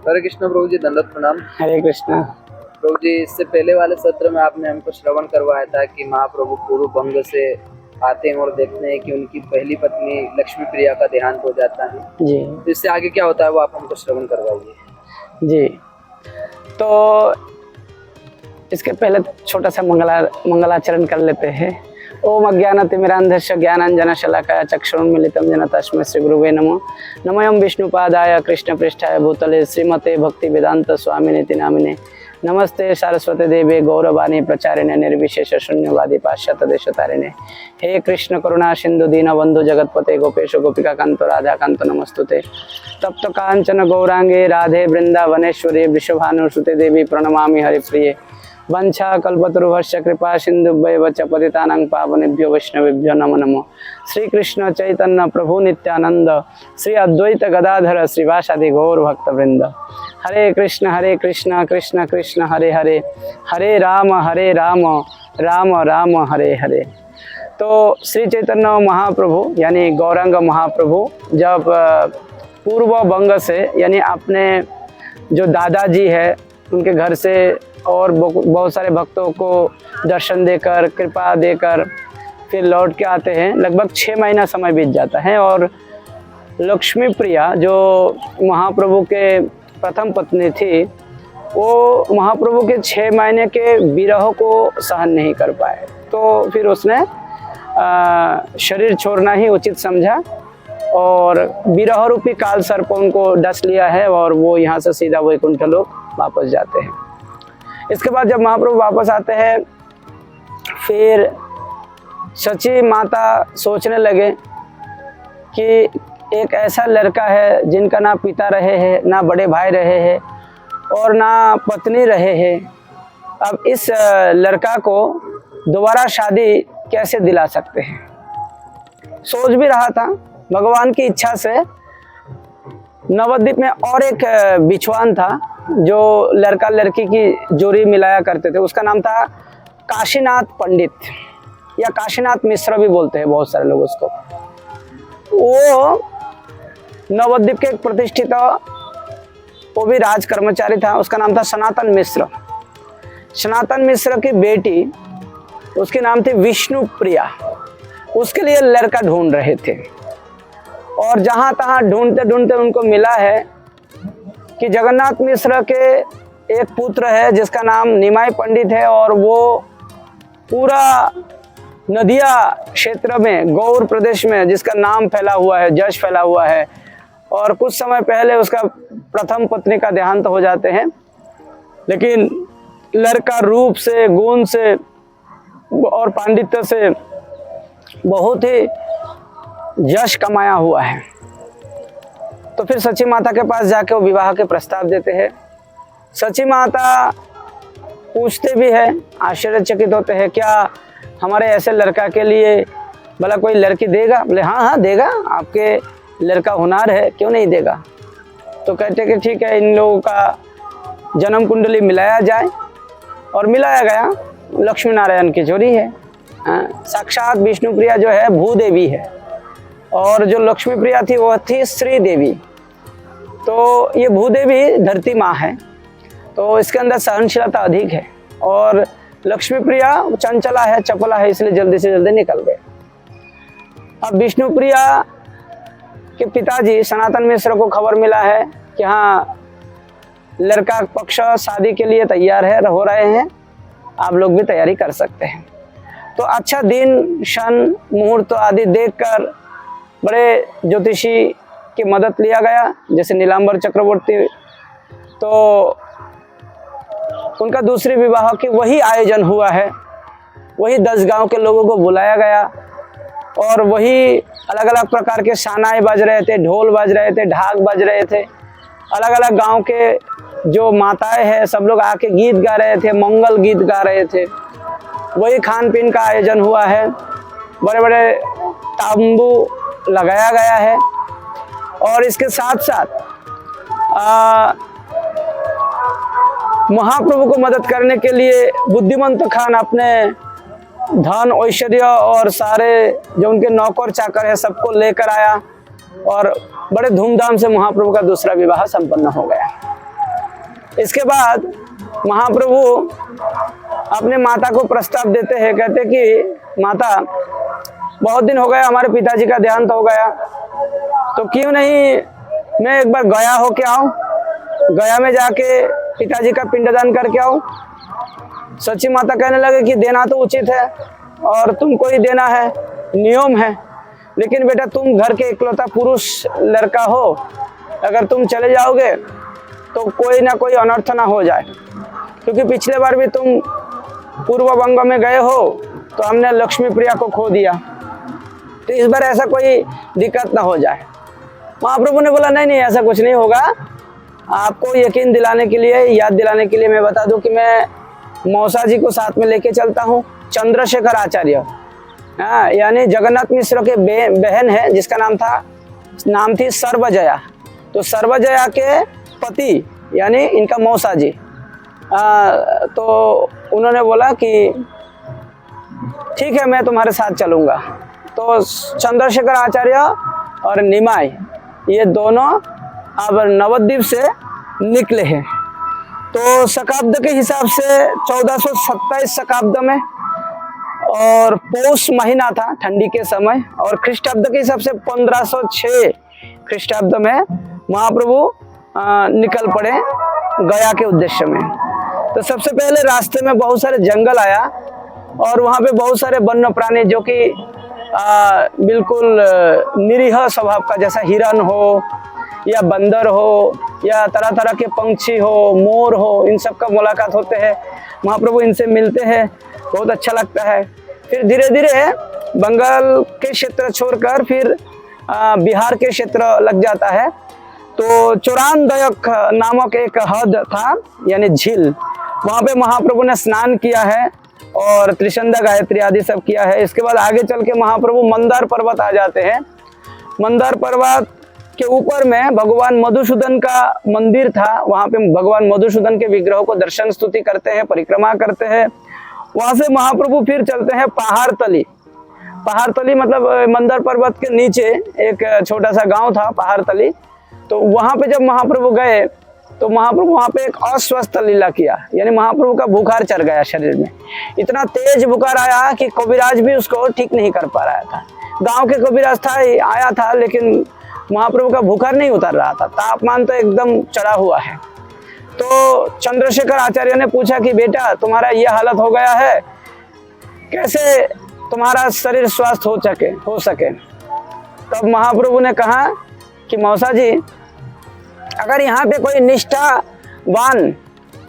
हरे कृष्ण प्रभु जी, दंडवत प्रणाम। हरे कृष्णा। प्रभु जी, इससे पहले वाले सत्र में आपने हमको श्रवण करवाया था कि महाप्रभु पूर्व बंग से आते हैं और देखते हैं कि उनकी पहली पत्नी लक्ष्मी प्रिया का देहांत हो जाता है जी तो इससे आगे क्या होता है वो आप हमको श्रवण करवाइए। जी। तो इसके पहले छोटा सा मंगलाचरण कर लेते हैं। ओम अज्ञानतिमिरान्धस्य ज्ञानाञ्जनशलाकया चक्षुरुन्मीलितं येन तस्मै श्रीगुरुवे नमः। नमोऽयं विष्णुपादाय कृष्णपृष्ठाय भूतले श्रीमते भक्तिवेदान्त स्वामिनेति नामिने। नमस्ते सारस्वती देवे गौरवाणी प्रचारिणे निर्विशेष शून्यवादी पाश्चात्य देशतारिणे। हे कृष्ण करुणा सिंधु दीनबंधु जगतपते गोपेश गोपिका कांतो राधा कांतो नमस्तुते। तप्त कांचन गौरांगे राधे वृंदावनेश्वरी वृषभानुसुते देवी प्रणमामि हरिप्रिये। वंशा कल्पतरुभ्यश्च कृपा सिन्धुभ्यैव च पतितानां पावनेभ्यो वैष्णवेभ्यो नमो नमः। श्री कृष्ण चैतन्य प्रभु नित्यानंद श्री अद्वैत गदाधर श्रीवासादि गौर भक्तवृंद। हरे कृष्ण कृष्ण कृष्ण हरे हरे, हरे राम राम राम हरे हरे। तो श्री चैतन्य महाप्रभु यानी गौरांग महाप्रभु जब पूर्व बंग से यानी अपने जो दादाजी है उनके घर से और बहुत सारे भक्तों को दर्शन देकर कृपा देकर फिर लौट के आते हैं। लगभग 6 महीना समय बीत जाता है और लक्ष्मी प्रिया जो महाप्रभु के प्रथम पत्नी थी वो महाप्रभु के 6 महीने के विरह को सहन नहीं कर पाए, तो फिर उसने शरीर छोड़ना ही उचित समझा और विरह रूपी काल सर्प उनको डस लिया है और वो यहाँ से सीधा वैकुंठ लोक वापस जाते हैं। इसके बाद जब महाप्रभु वापस आते हैं फिर सची माता सोचने लगे कि एक ऐसा लड़का है जिनका ना पिता रहे हैं ना बड़े भाई रहे हैं और ना पत्नी रहे हैं, अब इस लड़का को दोबारा शादी कैसे दिला सकते हैं। सोच भी रहा था, भगवान की इच्छा से नवद्वीप में और एक बिछवान था जो लड़का लड़की की जोड़ी मिलाया करते थे, उसका नाम था काशीनाथ पंडित या काशीनाथ मिश्र भी बोलते हैं बहुत सारे लोग उसको। वो नवद्वीप के एक प्रतिष्ठित वो भी राज कर्मचारी था, उसका नाम था सनातन मिश्र। सनातन मिश्र की बेटी उसकी नाम थी विष्णु प्रिया, उसके लिए लड़का ढूंढ रहे थे और जहाँ तहाँ ढूंढते ढूंढते उनको मिला है कि जगन्नाथ मिश्र के एक पुत्र है जिसका नाम निमाई पंडित है और वो पूरा नदिया क्षेत्र में गौर प्रदेश में जिसका नाम फैला हुआ है, जश फैला हुआ है और कुछ समय पहले उसका प्रथम पत्नी का देहांत हो जाते हैं, लेकिन लड़का रूप से गुण से और पांडित्य से बहुत ही यश कमाया हुआ है। तो फिर सची माता के पास जाके वो विवाह के प्रस्ताव देते हैं। सची माता पूछते भी है, आश्चर्यचकित होते हैं, क्या हमारे ऐसे लड़का के लिए भला कोई लड़की देगा? बोले हाँ देगा, आपके लड़का होनहार है, क्यों नहीं देगा। तो कहते कि ठीक है, इन लोगों का जन्म कुंडली मिलाया जाए और मिलाया गया। लक्ष्मी नारायण की जोड़ी है, साक्षात विष्णु प्रिया जो है भूदेवी है और जो लक्ष्मी प्रिया थी वो थी श्री देवी। तो ये भूदेवी धरती माँ है, तो इसके अंदर सहनशीलता अधिक है और लक्ष्मी प्रिया चंचला है, चपला है, इसलिए जल्दी से जल्दी निकल गए। अब विष्णु प्रिया के पिताजी सनातन मिश्र को खबर मिला है कि हाँ लड़का पक्ष शादी के लिए तैयार है, हो रहे हैं, आप लोग भी तैयारी कर सकते हैं। तो अच्छा दिन क्षण मुहूर्त आदि देखकर बड़े ज्योतिषी की मदद लिया गया, जैसे नीलांबर चक्रवर्ती। तो उनका दूसरे विवाह की वही आयोजन हुआ है, वही 10 गांव के लोगों को बुलाया गया और वही अलग अलग प्रकार के शानाए बज रहे थे, ढोल बज रहे थे, ढाक बज रहे थे। अलग अलग गांव के जो माताएं हैं सब लोग आके गीत गा रहे थे, मंगल गीत गा रहे थे। वही खान पीन का आयोजन हुआ है, बड़े बड़े तांबू लगाया गया है और इसके साथ साथ महाप्रभु को मदद करने के लिए बुद्धिमंत खान अपने धन ऐश्वर्य और सारे जो उनके नौकर चाकर है सबको लेकर आया और बड़े धूमधाम से महाप्रभु का दूसरा विवाह संपन्न हो गया। इसके बाद महाप्रभु अपने माता को प्रस्ताव देते हैं, कहते कि माता बहुत दिन हो गया, हमारे पिताजी का देहांत हो गया, तो क्यों नहीं मैं एक बार गया हो के आऊँ, गया में जाके पिताजी का पिंडदान करके आऊँ। सची माता कहने लगे कि देना तो उचित है और तुमको ही देना है, नियम है, लेकिन बेटा तुम घर के इकलौता पुरुष लड़का हो, अगर तुम चले जाओगे तो कोई ना कोई अनर्थ ना हो जाए, क्योंकि पिछले बार भी तुम पूर्व बंग में गए हो तो हमने लक्ष्मी प्रिया को खो दिया, तो इस बार ऐसा कोई दिक्कत ना हो जाए। महाप्रभु ने बोला नहीं नहीं ऐसा कुछ नहीं होगा, आपको यकीन दिलाने के लिए, याद दिलाने के लिए मैं बता दूं कि मैं मौसा जी को साथ में लेके चलता हूँ। चंद्रशेखर आचार्य, हाँ, यानी जगन्नाथ मिश्र के बहन है जिसका नाम थी सर्वजया, तो सर्वजया के पति यानी इनका मौसा जी। तो उन्होंने बोला कि ठीक है मैं तुम्हारे साथ चलूँगा। तो चंद्रशेखर आचार्य और निमाई ये दोनों अब नवद्वीप से निकले हैं। तो शकाब्द के हिसाब से 1427 शकाब्द में, और पौष महीना था ठंडी के समय, और ख्रीष्टाब्द के हिसाब से 1506 ख्रीष्टाब्द में महाप्रभु निकल पड़े गया के उद्देश्य में। तो सबसे पहले रास्ते में बहुत सारे जंगल आया और वहाँ पे बहुत सारे वन्य प्राणी जो कि बिल्कुल निरीह स्वभाव का, जैसा हिरन हो या बंदर हो या तरह तरह के पंछी हो, मोर हो, इन सब का मुलाकात होते हैं। महाप्रभु इनसे मिलते हैं, बहुत अच्छा लगता है। फिर धीरे धीरे बंगाल के क्षेत्र छोड़कर फिर बिहार के क्षेत्र लग जाता है। तो चौरानदयक नामक एक हद था यानी झील, वहाँ पे महाप्रभु ने स्नान किया है और त्रिशंदा गायत्री आदि सब किया है। इसके बाद आगे चल के महाप्रभु मंदार पर्वत आ जाते हैं। मंदार पर्वत के ऊपर में भगवान मधुसूदन का मंदिर था, वहाँ पे भगवान मधुसूदन के विग्रह को दर्शन स्तुति करते हैं, परिक्रमा करते हैं। वहाँ से महाप्रभु फिर चलते हैं पहाड़तली। पहाड़तली मतलब मंदार पर्वत के नीचे एक छोटा सा गांव था पहाड़तली। तो वहाँ पे जब महाप्रभु गए तो महाप्रभु वहाँ पे एक अस्वस्थ लीला किया, यानी महाप्रभु का बुखार चढ़ गया शरीर में। इतना तेज बुखार आया कि कविराज भी उसको ठीक नहीं कर पा रहा था। गांव के कविराज था, आया था, लेकिन महाप्रभु का बुखार नहीं उतर रहा था, तापमान तो एकदम चढ़ा हुआ है। तो चंद्रशेखर आचार्य ने पूछा कि बेटा तुम्हारा ये हालत हो गया है, कैसे तुम्हारा शरीर स्वस्थ हो सके। तब महाप्रभु ने कहा कि मौसा जी, अगर यहाँ पे कोई निष्ठावान,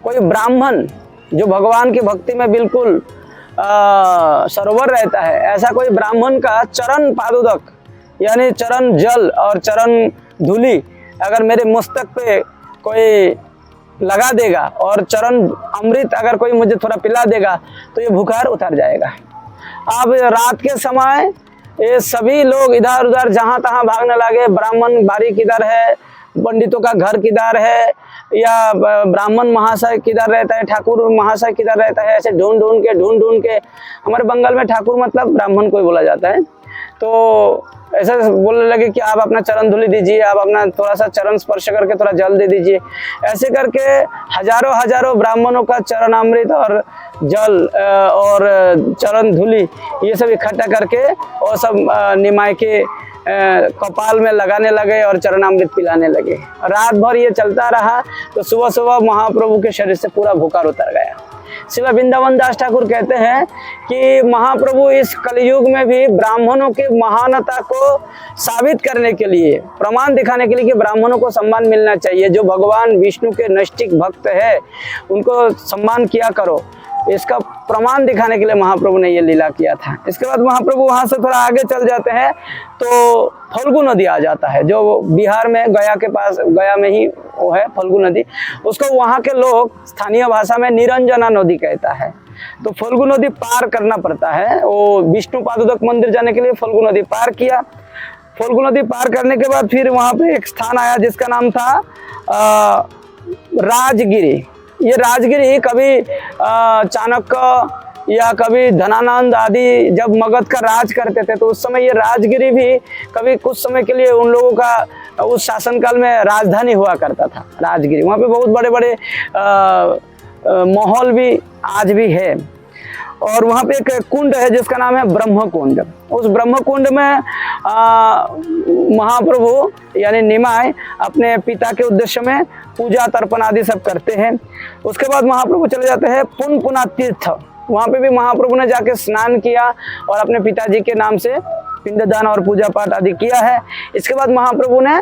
कोई ब्राह्मण जो भगवान की भक्ति में बिल्कुल सरोवर रहता है, ऐसा कोई ब्राह्मण का चरण पादुदक यानी चरण जल और चरण धूलि अगर मेरे मस्तक पे कोई लगा देगा और चरण अमृत अगर कोई मुझे थोड़ा पिला देगा तो ये बुखार उतर जाएगा। अब रात के समय ये सभी लोग इधर उधर जहाँ तहाँ भागने लगे, ब्राह्मण बारी किधर है, पंडितों का घर किधर है, या ब्राह्मण महाशय किधर रहता है, ठाकुर महाशय किधर रहता है, ऐसे ढूंढ ढूंढ के हमारे बंगाल में ठाकुर मतलब ब्राह्मण को ही बोला जाता है। तो ऐसा बोलने लगे कि आप अपना चरण धूलि दीजिए, आप अपना थोड़ा सा चरण स्पर्श करके थोड़ा जल दे दीजिए। ऐसे करके हजारों ब्राह्मणों का चरणामृत और जल और चरण धूलि ये सब इकट्ठा करके और सब निमाय के कपाल में लगाने लगे और चरणामृत पिलाने लगे। रात भर ये चलता रहा। तो सुबह सुबह महाप्रभु के शरीर से पूरा बुखार उतर गया। श्रील वृंदावन दास ठाकुर कहते हैं कि महाप्रभु इस कलयुग में भी ब्राह्मणों की महानता को साबित करने के लिए, प्रमाण दिखाने के लिए कि ब्राह्मणों को सम्मान मिलना चाहिए, जो भगवान विष्णु के नैष्ठिक भक्त है उनको सम्मान किया करो, इसका प्रमाण दिखाने के लिए महाप्रभु ने ये लीला किया था। इसके बाद महाप्रभु वहाँ से थोड़ा आगे चल जाते हैं तो फल्गु नदी आ जाता है, जो बिहार में गया के पास, गया में ही वो है फल्गु नदी। उसको वहाँ के लोग स्थानीय भाषा में निरंजना नदी कहता है। तो फल्गु नदी पार करना पड़ता है। वो विष्णु पादुदक मंदिर जाने के लिए फल्गु नदी पार किया। फल्गु नदी पार करने के बाद फिर वहाँ पे एक स्थान आया जिसका नाम था राजगिरी। ये राजगिरी कभी चाणक्य या कभी धनानंद आदि जब मगध का राज करते थे तो उस समय ये राजगिरी भी कभी कुछ समय के लिए उन लोगों का उस शासनकाल में राजधानी हुआ करता था राजगिरी। वहाँ पे बहुत बड़े बड़े महल भी आज भी है। और वहाँ पे एक कुंड है जिसका नाम है ब्रह्म कुंड। उस ब्रह्म कुंड में महाप्रभु यानी निमाय अपने पिता के उद्देश्य में पूजा तर्पण आदि सब करते हैं। उसके बाद महाप्रभु चले जाते हैं पुनपुना तीर्थ। वहाँ पे भी महाप्रभु ने जाके स्नान किया और अपने पिताजी के नाम से पिंडदान और पूजा पाठ आदि किया है। इसके बाद महाप्रभु ने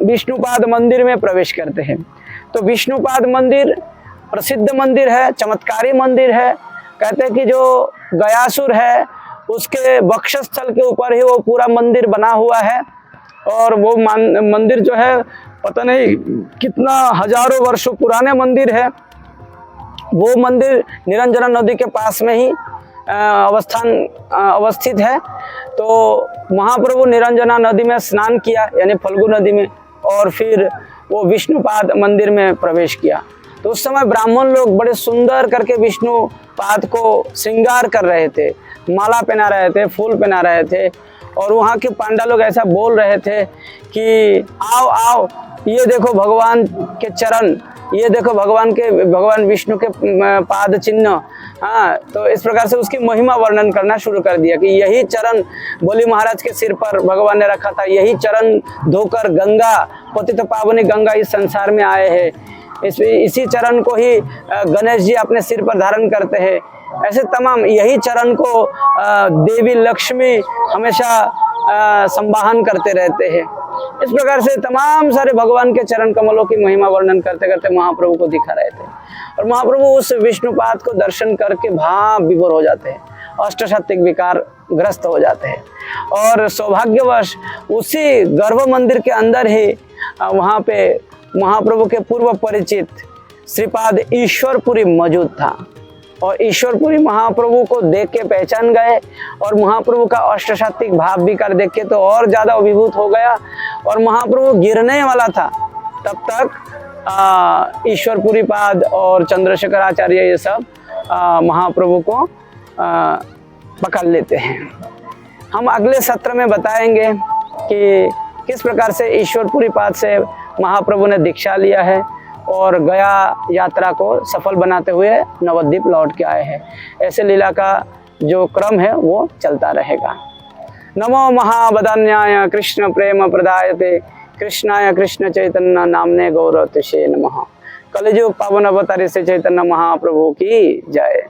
विष्णुपाद मंदिर में प्रवेश करते हैं। तो विष्णुपाद मंदिर प्रसिद्ध मंदिर है, चमत्कारी मंदिर है। कहते हैं कि जो गयासुर है उसके वक्षस्थल के ऊपर ही वो पूरा मंदिर बना हुआ है। और वो मंदिर जो है पता नहीं कितना हजारों वर्षों पुराने मंदिर है। वो मंदिर निरंजना नदी के पास में ही अवस्थित है। तो महाप्रभु निरंजना नदी में स्नान किया यानी फल्गु नदी में, और फिर वो विष्णुपाद मंदिर में प्रवेश किया। तो उस समय ब्राह्मण लोग बड़े सुंदर करके विष्णुपाद को श्रृंगार कर रहे थे, माला पहना रहे थे, फूल पहना रहे थे। और वहाँ के पांडा लोग ऐसा बोल रहे थे कि आओ आओ, ये देखो भगवान के चरण, ये देखो भगवान विष्णु के पाद चिन्ह। हाँ, तो इस प्रकार से उसकी महिमा वर्णन करना शुरू कर दिया कि यही चरण बोली महाराज के सिर पर भगवान ने रखा था, यही चरण धोकर गंगा पतित पावनी गंगा इस संसार में आए हैं, इसी चरण को ही गणेश जी अपने सिर पर धारण करते हैं। ऐसे तमाम यही चरण को देवी लक्ष्मी हमेशा संवाहन करते रहते हैं। इस प्रकार से तमाम सारे भगवान के चरण कमलों की महिमा वर्णन करते करते महाप्रभु को दिखा रहे थे। और महाप्रभु उस विष्णुपाद को दर्शन करके भाव विभोर हो जाते हैं, अष्टसात्विक विकार ग्रस्त हो जाते हैं। और सौभाग्यवश उसी गर्भ मंदिर के अंदर ही वहाँ पे महाप्रभु के पूर्व परिचित श्रीपाद ईश्वरपुरी मौजूद था। और ईश्वरपुरी महाप्रभु को देख के पहचान गए और महाप्रभु का अष्टसात्विक भाव विकार देख के तो और ज़्यादा अभिभूत हो गया। और महाप्रभु गिरने वाला था तब तक ईश्वरपुरी पाद और चंद्रशेखर आचार्य ये सब महाप्रभु को पकड़ लेते हैं। हम अगले सत्र में बताएंगे कि किस प्रकार से ईश्वरपुरी पाद से महाप्रभु ने दीक्षा लिया है और गया यात्रा को सफल बनाते हुए नवद्वीप लौट के आए हैं। ऐसे लीला का जो क्रम है वो चलता रहेगा। नमो महावदान्याय कृष्ण प्रेम प्रदायते कृष्णाय कृष्ण चैतन्य नामने गौरवतिषे नमः। कलिजुग पावन अवतारी से चैतन्य महाप्रभु की जय।